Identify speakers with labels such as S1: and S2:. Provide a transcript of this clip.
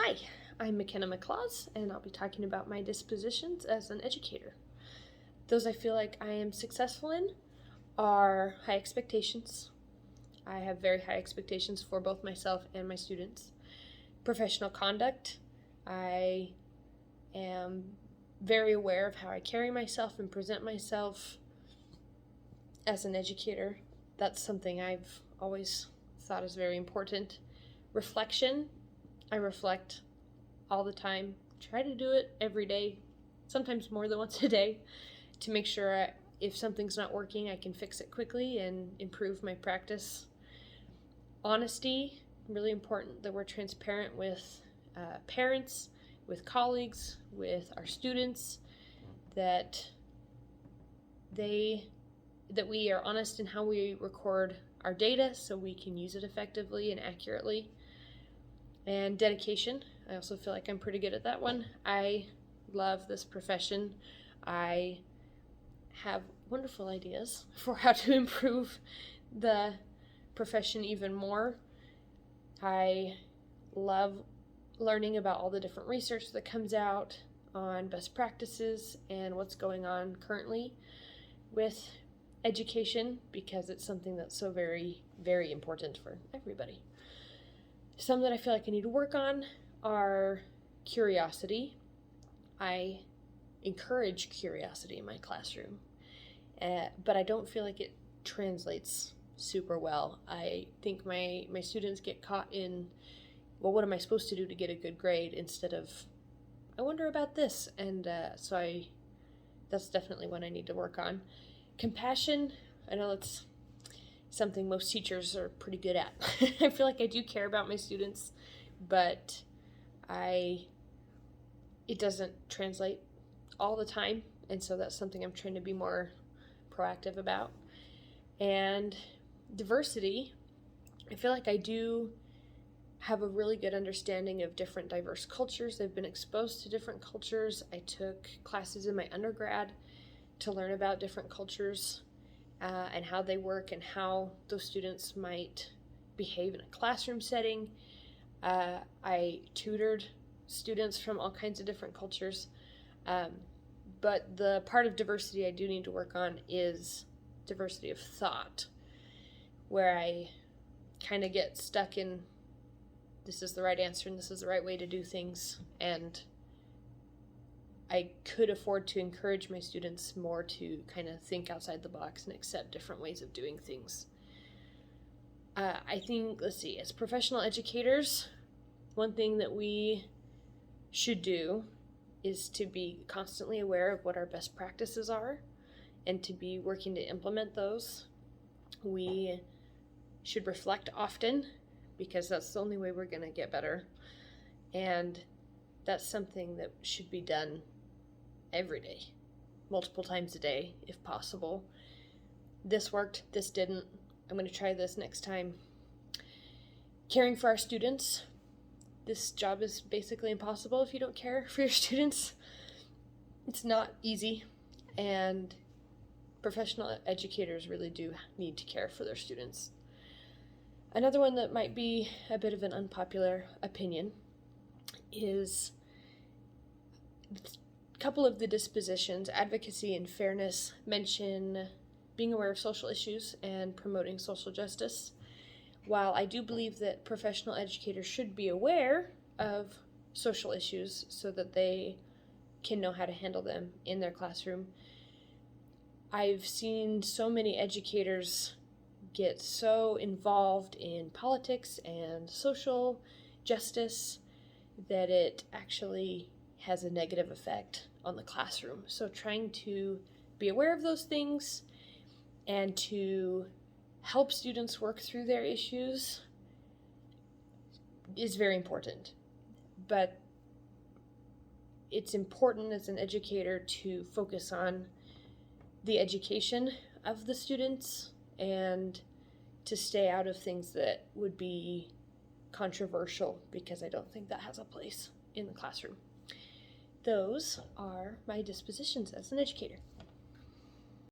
S1: Hi, I'm McKenna McClaws, and I'll be talking about my dispositions as an educator. Those I feel like I am successful in are high expectations. I have very high expectations for both myself and my students. Professional conduct. I am very aware of how I carry myself and present myself as an educator. That's something I've always thought is very important. Reflection. I reflect all the time. Try to do it every day, sometimes more than once a day, to make sure if something's not working, I can fix it quickly and improve my practice. Honesty, really important that we're transparent with parents, with colleagues, with our students, that we are honest in how we record our data so we can use it effectively and accurately. And dedication. I also feel like I'm pretty good at that one. I love this profession. I have wonderful ideas for how to improve the profession even more. I love learning about all the different research that comes out on best practices and what's going on currently with education, because it's something that's so very, very important for everybody. Some that I feel like I need to work on are curiosity. I encourage curiosity in my classroom, but I don't feel like it translates super well. I think my students get caught in, well, what am I supposed to do to get a good grade, instead of, I wonder about this. And that's definitely one I need to work on. Compassion, I know it's something most teachers are pretty good at. I feel like I do care about my students, but it doesn't translate all the time, and so that's something I'm trying to be more proactive about. And diversity, I feel like I do have a really good understanding of different diverse cultures. I've been exposed to different cultures. I took classes in my undergrad to learn about different cultures and how they work and how those students might behave in a classroom setting. I tutored students from all kinds of different cultures. But the part of diversity I do need to work on is diversity of thought, where I kind of get stuck in, this is the right answer and this is the right way to do things, and I could afford to encourage my students more to kind of think outside the box and accept different ways of doing things. I think, as professional educators, one thing that we should do is to be constantly aware of what our best practices are and to be working to implement those. We should reflect often, because that's the only way we're going to get better. And that's something that should be done every day, multiple times a day if possible. This worked, this didn't, I'm going to try this next time. Caring for our students. This job is basically impossible if you don't care for your students. It's not easy, and professional educators really do need to care for their students. Another one that might be a bit of an unpopular opinion is a couple of the dispositions, advocacy and fairness, mention being aware of social issues and promoting social justice. While I do believe that professional educators should be aware of social issues so that they can know how to handle them in their classroom, I've seen so many educators get so involved in politics and social justice that it actually has a negative effect on the classroom. So trying to be aware of those things and to help students work through their issues is very important. But it's important as an educator to focus on the education of the students and to stay out of things that would be controversial, because I don't think that has a place in the classroom. Those are my dispositions as an educator.